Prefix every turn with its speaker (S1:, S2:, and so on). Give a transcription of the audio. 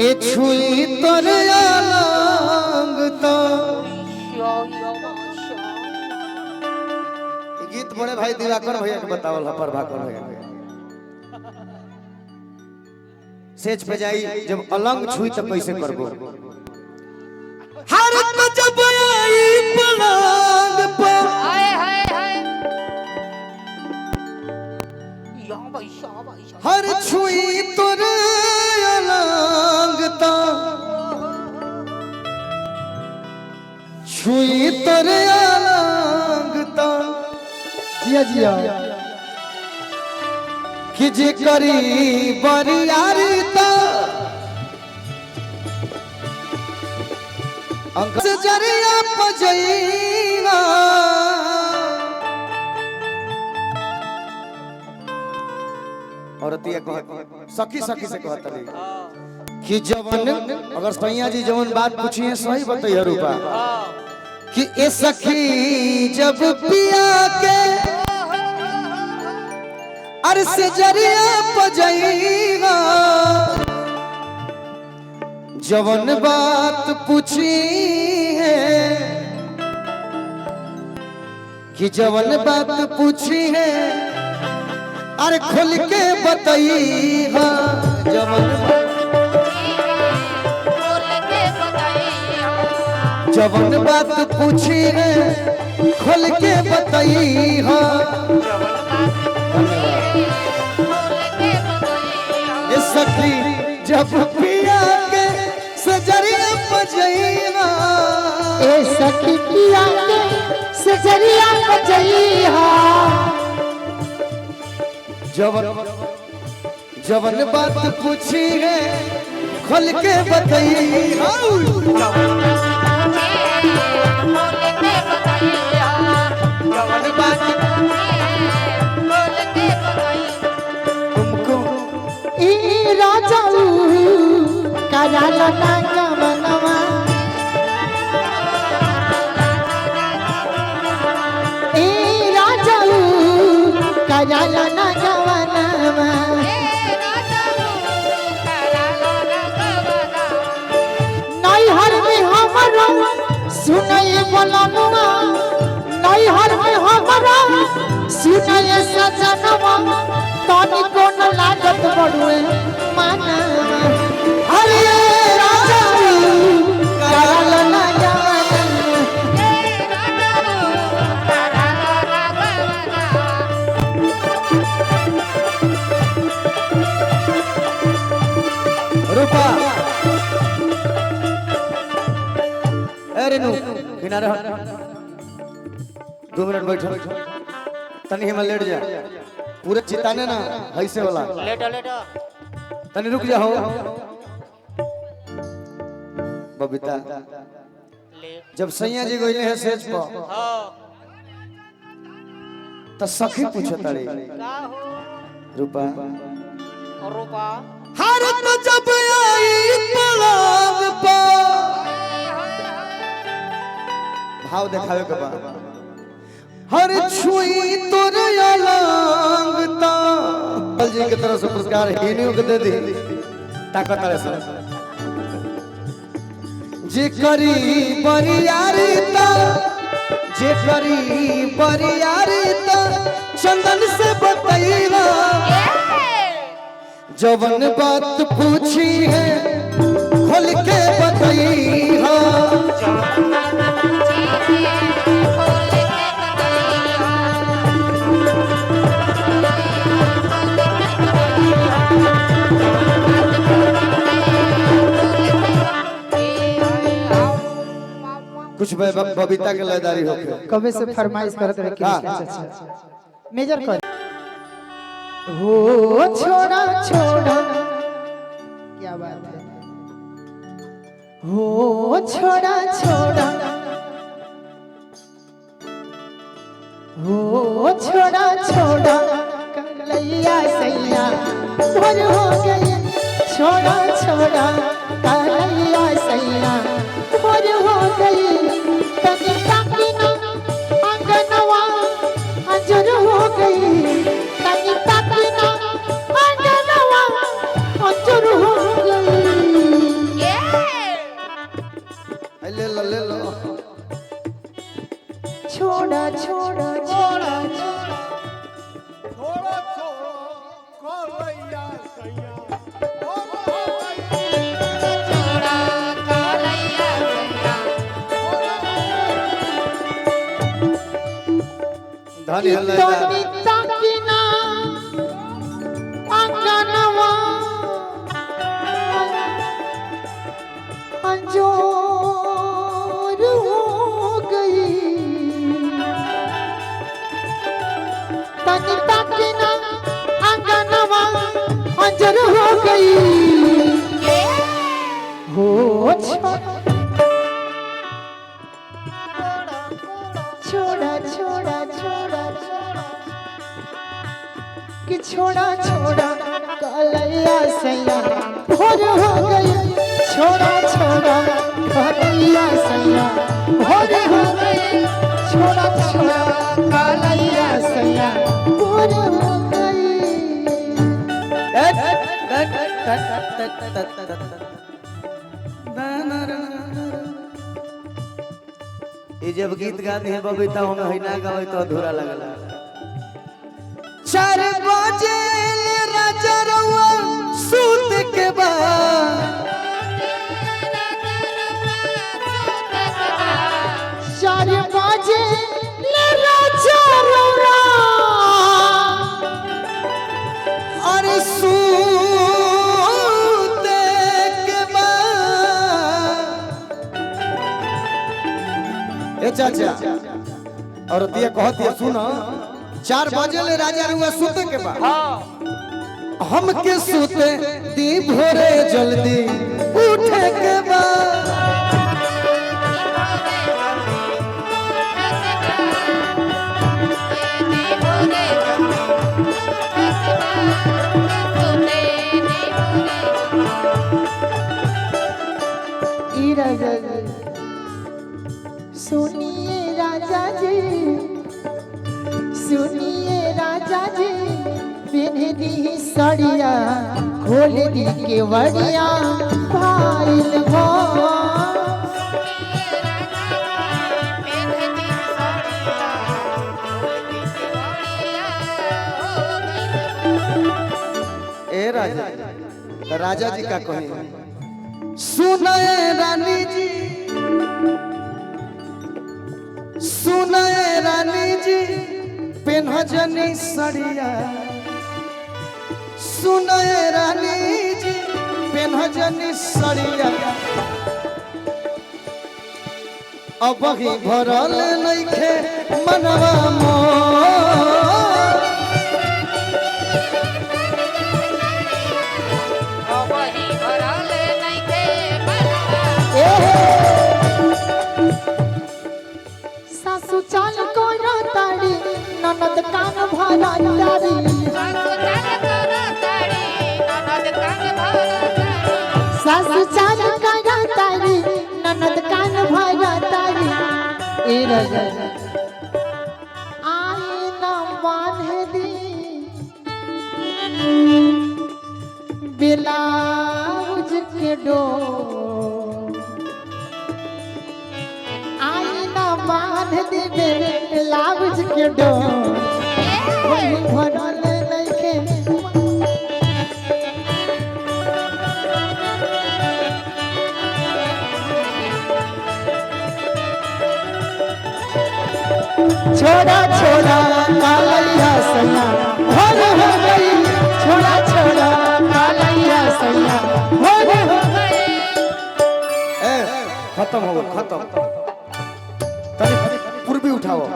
S1: ए छुई तोर अलंग तो गीत बड़े भाई दिवाकर भैया के बतावल पर भाकर भैया सेज पे जाई जब अलंग छुई तो कैसे करबो हर तो जब आई पलंग पर
S2: हाय हाय हाय या भाई
S1: हर छुई तोर अलंग तो छुई तोर अलंग तो जिया जिया कि जे करी बरियारी तो अंक से जरिया पजैना औरतिया सखी सखी से कहत रही कि जवन अगर सैया जी जवन बात पूछी है सही बताइए रूपा कि ए सखी जब पिया के अर से जरिया पजैना जवन बात पूछी है कि जवन बात पूछी है अरे खोल के बताइए जवन जवन बात पूछी है खोल के बताइए सखी जब पिया के सजरिया पजैया
S3: ए सखी पिया के सजरिया पजैया
S1: जवन जवन बात पूछी है खोल के बताइए जवन बात तुमको
S3: ई राजा कराला ना गमनवा ई राजा कराला ना गमनवा नहीं हर में हमरा सुनाए बोलनुआ नहीं हर में हमरा सुनाए सजनवा तानी कोन लागत बड़ुए माना
S1: हरे राजा
S3: कराला ना गमनवा
S1: रूपा अरे नु किनारे 2 मिनट बैठो तनी हिमा लेट जा पूरे चिताने ना ऐसे वाला
S2: लेटा लेटा
S1: तनी रुक जाओ बबीता जब सैया जी गइले है सेज पर
S2: हां
S1: तो सखी पूछो तारी
S2: का हो
S1: रूपा
S2: रूपा
S1: हर तो जब आई पलंग पर भाव देखावे के बाद हर छुई तोर अलंग ता जी के तरफ से पुरस्कार हेनियो के दे दी ताकत वाले से जे करी बरियारी ता जे करी बरियारी ता चंदन से बतैला जवन बात पूछी है खोल के बताइए कुछ बबीता के लयदारी होके
S3: कबे से फरमाइश करत रहे कि मेजर कर हो छोड़ा छोड़ा क्या बात है हो छोड़ा छोड़ा हो छोड़ा छोड़ा कलैया सैया भोर हो गई छोड़ा छोड़ा कलैया सैया भोर हो गई तनी ताकी ना अंगनवा अंजर हो गई तनी ताकी ना अंगनवा अंजर हो गई
S2: छोड़ा कालैया सैया
S1: धनी हल्ला
S3: तनिता की ना अंगनवा अंजोर हो गई तनिता की ना अंगनवा अंजोर हो गई हो छोड़ा छोड़ा छोड़ा कि छोड़ा छोड़ा कलैया सैया भोर हो गई छोड़ा छोड़ा कलैया सैया भोर हो गई छोड़ा छोड़ा कलैया सैया भोर हो गई
S1: ये जब गीत गाते हैं बबीता हम है ना गावे तो अधूरा लगला 4 बजे राजा रउआ सूत के बाद
S3: 4 बजे ले राजा रौरा
S1: अरे सूत के बाद ए चाचा और दिया कहती है सुनो 4 बजे ले राजा रुआ सूते के बाद
S2: हाँ
S1: हम के सूते दी भोरे जल्दी उठे के बाद
S3: ई राजा जी सुनिए राजा जी सुनिए राजा जी पिन दी सड़िया खोल दी के वड़िया भाईल भो
S1: ए राजा राजा जी का कहे सुनाए रानी जी सुनाए रानी जी पेन्हजनी सड़िया सुनाए रानी जी पेन्हजनी सड़िया अब ही भरल नइखे मनवा मोर
S2: वही भरल नइखे
S3: सासू चाल को ताड़ी ननद कान भरा ताड़ी सासू चाल को ताड़ी ननद कान भरा ताड़ी ए राजा आई न बांध दी ब्लाउज के डोर आई न बांध दी ब्लाउज के डोर वही भरल नइखे छोड़ा छोड़ा कालैया सैया भोर हो गई छोड़ा छोड़ा कालैया सैया भोर हो गई
S1: खत्म हो खत्म तनी पूर्वी उठाओ